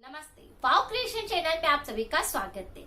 नमस्ते, वाव creation channel में आप सभी का स्वागत है।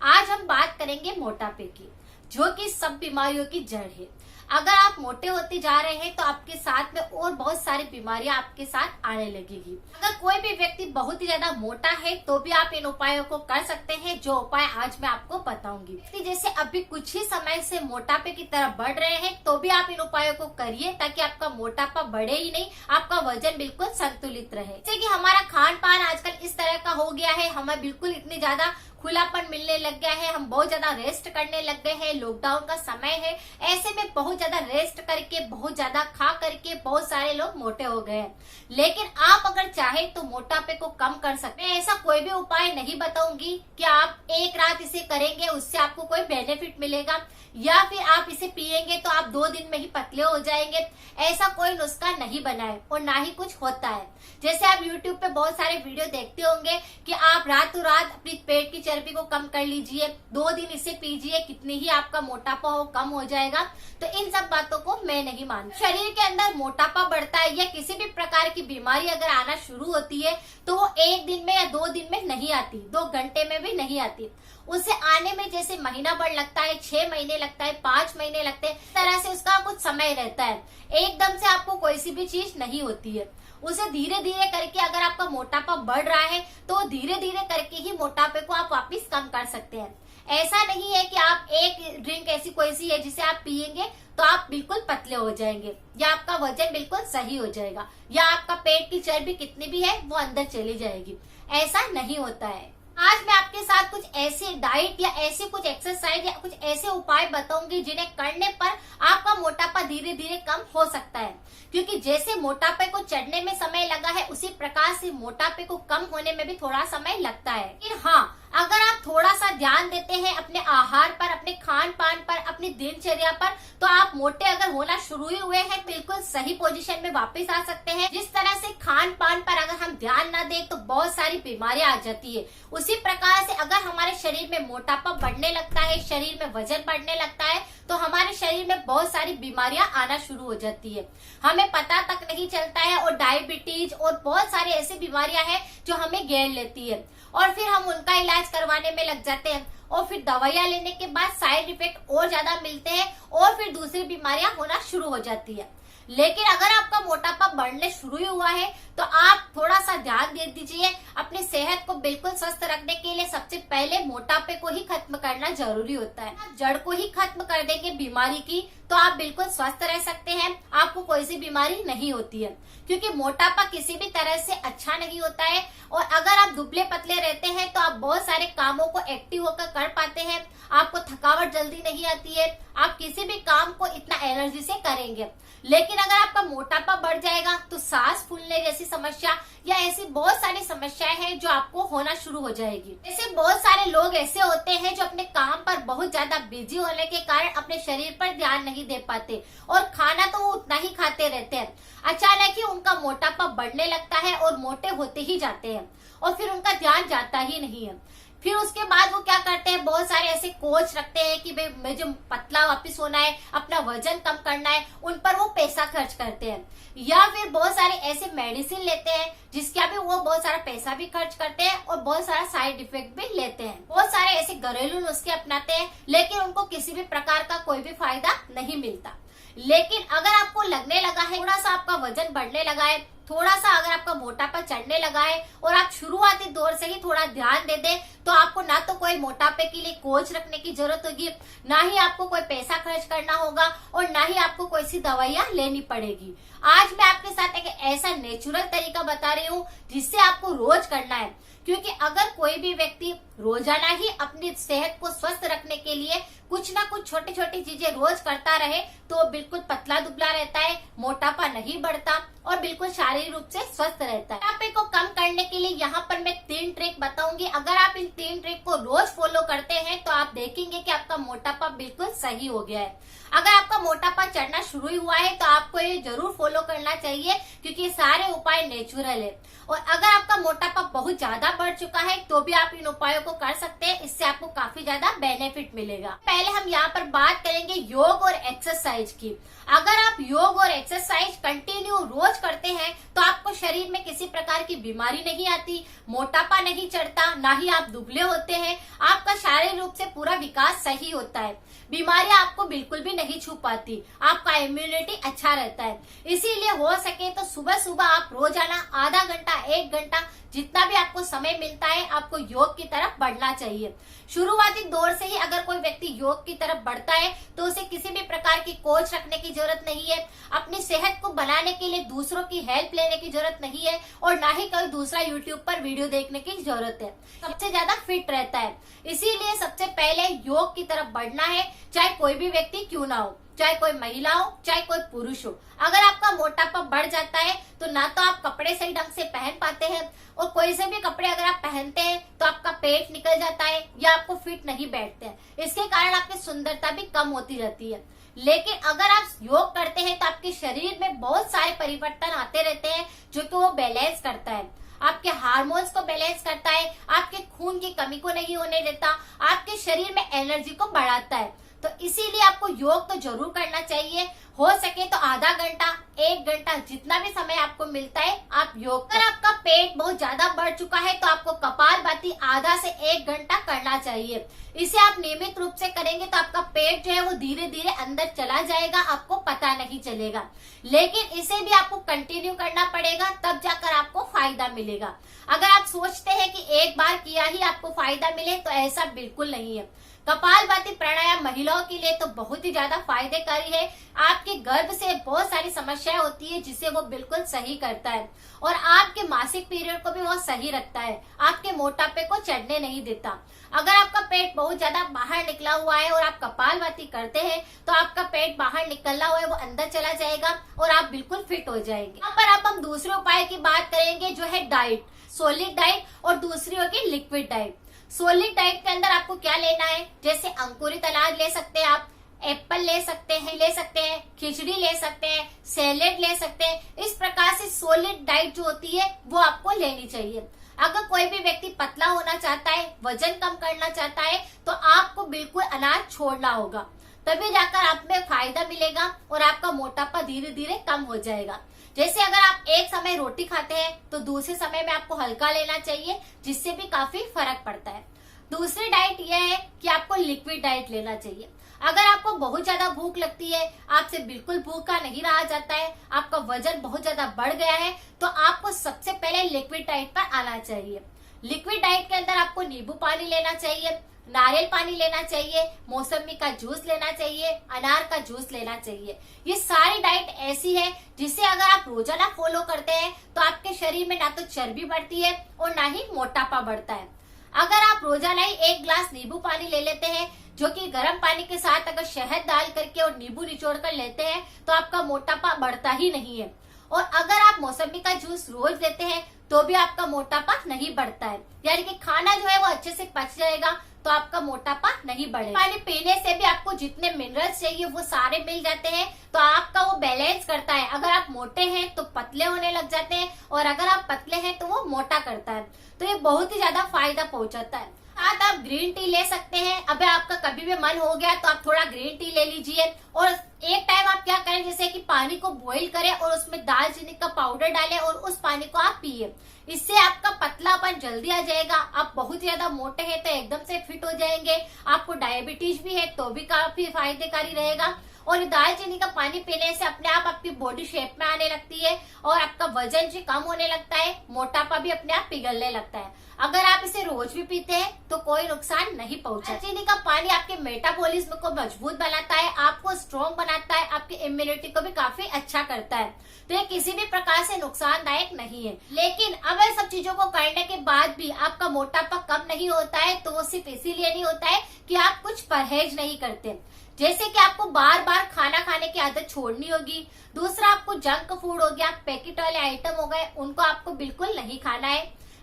आज हम बात करेंगे मोटापे की, जो कि सब बीमारियों की जड़ है। अगर आप मोटे होते जा रहे हैं तो आपके साथ में और बहुत सारी बीमारियां आपके साथ आने लगेगी। अगर कोई भी व्यक्ति बहुत ही ज्यादा मोटा है तो भी आप इन उपायों को कर सकते हैं, जो उपाय आज मैं आपको बताऊंगी। जैसे अभी कुछ ही समय से मोटापे की तरफ बढ़ रहे हैं तो भी आप इन उपायों को करिए, ताकि आपका मोटापा बढ़े ही नहीं, आपका वजन बिल्कुल संतुलित रहे। जैसे कि हमारा खान पान आजकल इस तरह का हो गया है, हमें बिल्कुल इतनी ज्यादा खुलापन मिलने लग गया है, हम बहुत ज्यादा रेस्ट करने लग गए हैं। लॉकडाउन का समय है, ऐसे में बहुत ज्यादा रेस्ट करके, बहुत ज्यादा खा करके बहुत सारे लोग मोटे हो गए हैं। लेकिन आप अगर चाहे तो मोटापे को कम कर सकते हैं। ऐसा कोई भी उपाय नहीं बताऊंगी कि आप एक रात इसे करेंगे उससे आपको कोई बेनिफिट मिलेगा, या फिर आप इसे पिएंगे तो आप 2 दिन में ही पतले हो जाएंगे। ऐसा कोई नुस्खा नहीं बना है और ना ही कुछ होता है। जैसे आप YouTube पे बहुत सारे वीडियो देखते होंगे कि आप रातों रात अपनी पेट की चर्बी को कम कर लीजिए, 2 दिन इसे पीजिए, कितनी ही आपका मोटापा हो कम हो जाएगा। तो इन सब बातों को मैं नहीं मानती। शरीर के अंदर मोटापा बढ़ता है या किसी भी प्रकार की बीमारी अगर आना शुरू होती है तो वो 1 दिन में या 2 दिन में नहीं आती, 2 घंटे में भी नहीं आती। उसे आने में जैसे महीना भर लगता है, 6 महीने लगता है, 5 महीने लगते हैं, इस तरह से उसका कुछ समय रहता है। एकदम से आपको कोई सी भी चीज नहीं होती है। उसे धीरे धीरे करके अगर आपका मोटापा बढ़ रहा है तो धीरे धीरे करके ही मोटापे को आप वापस कम कर सकते हैं। ऐसा नहीं है कि आप एक ड्रिंक ऐसी कोई सी है जिसे आप पिएंगे तो आप बिल्कुल पतले हो जाएंगे, या आपका वजन बिल्कुल सही हो जाएगा, या आपका पेट की चर्बी कितनी भी है वो अंदर चली जाएगी। ऐसा नहीं होता है। आज मैं आपके साथ कुछ ऐसे डाइट या ऐसे कुछ एक्सरसाइज या कुछ ऐसे उपाय बताऊंगी जिन्हें करने पर आपका मोटापा धीरे धीरे कम हो सकता है। क्योंकि जैसे मोटापे को चढ़ने में समय लगा है, उसी प्रकार से मोटापे को कम होने में भी थोड़ा समय लगता है। लेकिन हाँ, अगर आप थोड़ा सा ध्यान देते हैं अपने आहार पर, अपने खान पान पर, अपनी दिनचर्या पर, तो आप मोटे अगर होना शुरू ही हुए हैं बिल्कुल सही पोजीशन में वापस आ सकते हैं। जिस तरह से खान पान पर अगर हम ध्यान न दें तो बहुत सारी बीमारियां आ जाती है, उसी प्रकार से अगर हमारे शरीर में मोटापा बढ़ने लगता है, शरीर में वजन बढ़ने लगता है, तो हमारे शरीर में बहुत सारी बीमारियां आना शुरू हो जाती है। हमें पता तक नहीं चलता है, और डायबिटीज और बहुत सारी ऐसी बीमारियां हैं जो हमें घेर लेती है, और फिर हम उनका इलाज करवाने में लग जाते हैं, और फिर दवाइयां लेने के बाद साइड इफेक्ट और ज्यादा मिलते हैं, और फिर दूसरी बीमारियां होना शुरू हो जाती है। लेकिन अगर आपका मोटापा बढ़ने शुरू ही हुआ है तो आप थोड़ा सा ध्यान दे दीजिए। अपनी सेहत को बिल्कुल स्वस्थ रखने के लिए सबसे पहले मोटापे को ही खत्म करना जरूरी होता है। जड़ को ही खत्म कर देंगे बीमारी की तो आप बिल्कुल स्वस्थ रह सकते हैं, आपको कोई सी बीमारी नहीं होती है। क्योंकि मोटापा किसी भी तरह से अच्छा नहीं होता है, और अगर आप दुबले पतले रहते हैं तो आप बहुत सारे कामों को एक्टिव होकर कर पाते हैं, आपको थकावट जल्दी नहीं आती है, आप किसी भी काम को इतना एनर्जी से करेंगे। लेकिन अगर आपका मोटापा बढ़ जाएगा तो सांस फूलने जैसी समस्या या ऐसी बहुत सारी समस्याएं हैं जो आपको होना शुरू हो जाएगी। ऐसे बहुत सारे लोग ऐसे होते हैं जो अपने काम पर बहुत ज्यादा बिजी होने के कारण अपने शरीर पर ध्यान नहीं दे पाते, और खाना तो वो उतना ही खाते रहते हैं। अचानक ही उनका मोटापा बढ़ने लगता है और मोटे होते ही जाते हैं, और फिर उनका ध्यान जाता ही नहीं है। फिर उसके बाद वो क्या करते हैं, बहुत सारे ऐसे कोच रखते हैं कि भाई मुझे पतला वापस होना है, अपना वजन कम करना है, उन पर वो पैसा खर्च करते हैं। या फिर बहुत सारे ऐसे मेडिसिन लेते हैं जिसका भी वो बहुत सारा पैसा भी खर्च करते हैं और बहुत सारा साइड इफेक्ट भी लेते हैं। बहुत सारे ऐसे घरेलू नुस्खे अपनाते हैं, लेकिन उनको किसी भी प्रकार का कोई भी फायदा नहीं मिलता। लेकिन अगर आपको लगने लगा है, थोड़ा सा आपका वजन बढ़ने लगा है, थोड़ा सा अगर आपका मोटापा चढ़ने लगा है, और आप शुरुआती दौर से ही थोड़ा ध्यान दे दें, तो आपको ना तो कोई मोटापे के लिए कोच रखने की जरूरत होगी, ना ही आपको कोई पैसा खर्च करना होगा, और ना ही आपको कोई सी दवाइयां लेनी पड़ेगी। आज मैं आपके साथ एक ऐसा नेचुरल तरीका बता रही हूँ जिससे आपको रोज करना है। क्योंकि अगर कोई भी व्यक्ति रोजाना ही अपनी सेहत को स्वस्थ रखने के लिए कुछ ना कुछ छोटी छोटी चीजें रोज करता रहे तो वो बिल्कुल पतला दुबला रहता है, मोटापा नहीं बढ़ता, और बिल्कुल शारीरिक रूप से स्वस्थ रहता है। मोटापे को कम करने के लिए यहाँ पर मैं 3 ट्रिक बताऊंगी। अगर आप इन 3 ट्रिक को रोज फॉलो करते हैं तो आप देखेंगे कि आपका मोटापा बिल्कुल सही हो गया है। अगर आपका मोटापा चढ़ना शुरू ही हुआ है तो आपको ये जरूर फॉलो करना चाहिए, क्योंकि ये सारे उपाय नेचुरल है। और अगर आपका मोटापा बहुत बहुत ज्यादा बढ़ चुका है तो भी आप इन उपायों को कर सकते हैं। इससे आपको काफी ज्यादा बेनिफिट मिलेगा। पहले हम यहाँ पर बात करेंगे योग और एक्सरसाइज की। अगर आप योग और एक्सरसाइज कंटिन्यू रोज करते हैं तो आपको शरीर में किसी प्रकार की बीमारी नहीं आती, मोटापा नहीं चढ़ता, ना ही आप दुबले होते हैं। आपका शारीरिक रूप से पूरा विकास सही होता है, बीमारियां आपको बिल्कुल भी नहीं छू पाती, आपका इम्यूनिटी अच्छा रहता है। इसीलिए हो सके तो सुबह सुबह आप रोजाना आधा घंटा 1 घंटा जितना भी आपको समय मिलता है आपको योग की तरफ बढ़ना चाहिए। शुरुआती दौर से ही अगर कोई व्यक्ति योग की तरफ बढ़ता है तो उसे किसी भी प्रकार की कोच रखने की जरूरत नहीं है, अपनी सेहत को बनाने के लिए दूसरों की हेल्प लेने की जरूरत नहीं है और ना ही कोई दूसरा यूट्यूब पर वीडियो देखने की जरूरत है। सबसे ज्यादा फिट रहता है। इसीलिए सबसे पहले योग की तरफ बढ़ना है, चाहे कोई भी व्यक्ति क्यों ना हो, चाहे कोई महिला हो चाहे कोई पुरुष हो। अगर आपका मोटापा बढ़ जाता है तो ना तो आप कपड़े सही ढंग से पहन पाते हैं और कोई से भी कपड़े अगर आप पहनते हैं तो आपका पेट निकल जाता है या आपको फिट नहीं बैठते हैं। इसके कारण आपकी सुंदरता भी कम होती रहती है। लेकिन अगर आप योग करते हैं तो आपके शरीर में बहुत सारे परिवर्तन आते रहते हैं जो कि वो बैलेंस करता है। आपके हार्मोन्स को बैलेंस करता है, आपके खून की कमी को नहीं होने देता, आपके शरीर में एनर्जी को बढ़ाता है। तो इसीलिए आपको योग तो जरूर करना चाहिए। हो सके तो आधा घंटा 1 घंटा जितना भी समय आपको मिलता है आप योग। अगर आपका पेट बहुत ज्यादा बढ़ चुका है तो आपको कपालभाति आधा से 1 घंटा करना चाहिए। इसे आप नियमित रूप से करेंगे तो आपका पेट जो है वो धीरे धीरे अंदर चला जाएगा, आपको पता नहीं चलेगा। लेकिन इसे भी आपको कंटिन्यू करना पड़ेगा, तब जाकर आपको फायदा मिलेगा। अगर आप सोचते हैं कि एक बार किया ही आपको फायदा मिले तो ऐसा बिल्कुल नहीं है। कपालभाति प्राणायाम महिलाओं के लिए तो बहुत ही ज्यादा फायदेकारी है। आपके गर्भ से बहुत सारी समस्याएं होती है जिसे वो बिल्कुल सही करता है और आपके मासिक पीरियड को भी वो सही रखता है, आपके मोटापे को चढ़ने नहीं देता। अगर आपका पेट बहुत ज्यादा बाहर निकला हुआ है और आप कपालभाति करते हैं तो आपका पेट बाहर निकला हुआ है वो अंदर चला जाएगा और आप बिल्कुल फिट हो जाएंगे। यहाँ पर अब हम दूसरे उपाय की बात करेंगे जो है डाइट, सॉलिड डाइट और दूसरी होगी लिक्विड डाइट। सॉलिड डाइट के अंदर आपको क्या लेना है, जैसे अंकुरित अनाज ले सकते हैं आप, एप्पल ले सकते हैं, खिचड़ी ले सकते हैं, सैलेड ले सकते हैं। इस प्रकार से सॉलिड डाइट जो होती है वो आपको लेनी चाहिए। अगर कोई भी व्यक्ति पतला होना चाहता है, वजन कम करना चाहता है तो आपको बिल्कुल अनाज छोड़ना होगा, तभी जाकर आप में फायदा मिलेगा और आपका मोटापा धीरे धीरे कम हो जाएगा। जैसे अगर आप एक समय रोटी खाते हैं तो दूसरे समय में आपको हल्का लेना चाहिए, जिससे भी काफी फर्क पड़ता है। दूसरी डाइट यह है कि आपको लिक्विड डाइट लेना चाहिए। अगर आपको बहुत ज्यादा भूख लगती है, आपसे बिल्कुल भूखा नहीं रहा जाता है, आपका वजन बहुत ज्यादा बढ़ गया है, तो आपको सबसे पहले लिक्विड डाइट पर आना चाहिए। लिक्विड डाइट के अंदर आपको नींबू पानी लेना चाहिए, नारियल पानी लेना चाहिए, मौसमी का जूस लेना चाहिए, अनार का जूस लेना चाहिए। ये सारी डाइट ऐसी है जिसे अगर आप रोजाना फॉलो करते हैं तो आपके शरीर में ना तो चर्बी बढ़ती है और ना ही मोटापा बढ़ता है। अगर आप रोजाना ही 1 गिलास नींबू पानी ले लेते हैं, जो कि गर्म पानी के साथ अगर शहद डाल करके और नींबू निचोड़ कर लेते हैं तो आपका मोटापा बढ़ता ही नहीं है। और अगर आप मौसमी का जूस रोज लेते हैं तो भी आपका मोटापा नहीं बढ़ता है, यानी कि खाना जो है वो अच्छे से पच जाएगा तो आपका मोटापा नहीं बढ़ेगा। पानी पीने से भी आपको जितने मिनरल्स चाहिए वो सारे मिल जाते हैं, तो आपका वो बैलेंस करता है। अगर आप मोटे हैं तो पतले होने लग जाते हैं और अगर आप पतले हैं तो वो मोटा करता है। तो ये बहुत ही ज्यादा फायदा पहुंचाता है। साथ आप ग्रीन टी ले सकते हैं। अगर आपका कभी भी मन हो गया तो आप थोड़ा ग्रीन टी ले लीजिए और एक टाइम आप क्या करें, जैसे कि पानी को बॉईल करें और उसमें दालचीनी का पाउडर डालें और उस पानी को आप पिए। इससे आपका पतलापन जल्दी आ जाएगा। आप बहुत ज्यादा मोटे हैं तो एकदम से फिट हो जाएंगे। आपको डायबिटीज भी है तो भी काफी फायदेकारी रहेगा। और दालचीनी का पानी पीने से अपने आप आपकी बॉडी शेप में आने लगती है और आपका वजन भी कम होने लगता है, मोटापा भी अपने आप पिघलने लगता है। अगर आप इसे रोज भी पीते हैं तो कोई नुकसान नहीं पहुंचा। दालचीनी का पानी आपके मेटाबॉलिज्म को मजबूत बनाता है, आपको स्ट्रॉन्ग बनाता है, आपकी इम्यूनिटी को भी काफी अच्छा करता है। तो ये किसी भी प्रकार से नुकसानदायक नहीं है। लेकिन अगर सब चीजों को करने के बाद भी आपका मोटापा कम नहीं होता है तो वो सिर्फ इसीलिए नहीं होता है कि आप कुछ परहेज नहीं करते। जैसे कि आपको बार बार खाना खाने की आदत छोड़नी होगी। दूसरा, आपको जंक फूड हो गया, पैकेट वाले आइटम हो गए, उनको आपको बिल्कुल नहीं खाना है।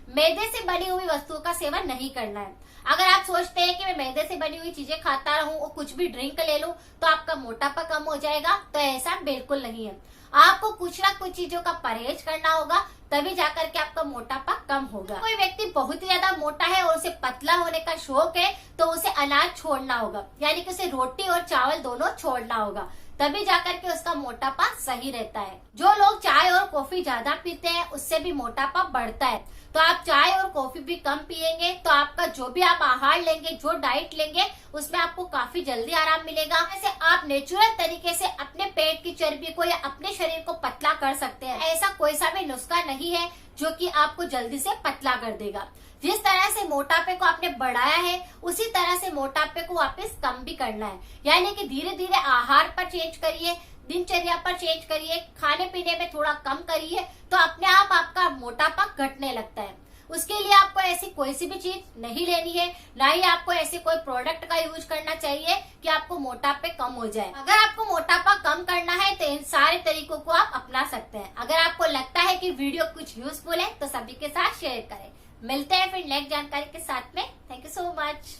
मैदे से बनी हुई वस्तुओं का सेवन नहीं करना है। अगर आप सोचते हैं कि मैं मैदे से बनी हुई चीजें खाता रहूं और कुछ भी ड्रिंक ले लूं तो आपका मोटापा कम हो जाएगा, तो ऐसा बिल्कुल नहीं है। आपको कुछ ना कुछ चीजों का परहेज करना होगा, तभी जाकर के आपका मोटापा कम होगा। कोई व्यक्ति बहुत ही ज्यादा मोटा है और उसे पतला होने का शौक है, तो उसे अनाज छोड़ना होगा, यानी कि उसे रोटी और चावल दोनों छोड़ना होगा, तभी जाकर के उसका मोटापा सही रहता है। जो लोग चाय और कॉफी ज्यादा पीते हैं उससे भी मोटापा बढ़ता है, तो आप चाय और कॉफी भी कम पिएंगे तो आपका जो भी आप आहार लेंगे, जो डाइट लेंगे, उसमें आपको काफी जल्दी आराम मिलेगा। ऐसे आप नेचुरल तरीके से अपने पेट की चर्बी को या अपने शरीर को पतला कर सकते हैं। ऐसा कोई सा भी नुस्खा नहीं है जो कि आपको जल्दी से पतला कर देगा। जिस तरह से मोटापे को आपने बढ़ाया है, उसी तरह से मोटापे को वापस कम भी करना है, यानी कि धीरे धीरे आहार पर चेंज करिए, दिनचर्या पर चेंज करिए, खाने पीने में थोड़ा कम करिए, तो अपने आप आपका मोटापा घटने लगता है। उसके लिए आपको ऐसी कोई सी भी चीज नहीं लेनी है, ना ही आपको ऐसे कोई प्रोडक्ट का यूज करना चाहिए कि आपको मोटापे कम हो जाए। अगर आपको मोटापा कम करना है तो इन सारे तरीकों को आप अपना सकते हैं। अगर आपको लगता है कि वीडियो कुछ यूजफुल है तो सभी के साथ शेयर करें। मिलते हैं फिर नेक्स्ट जानकारी के साथ में। Thank you so much.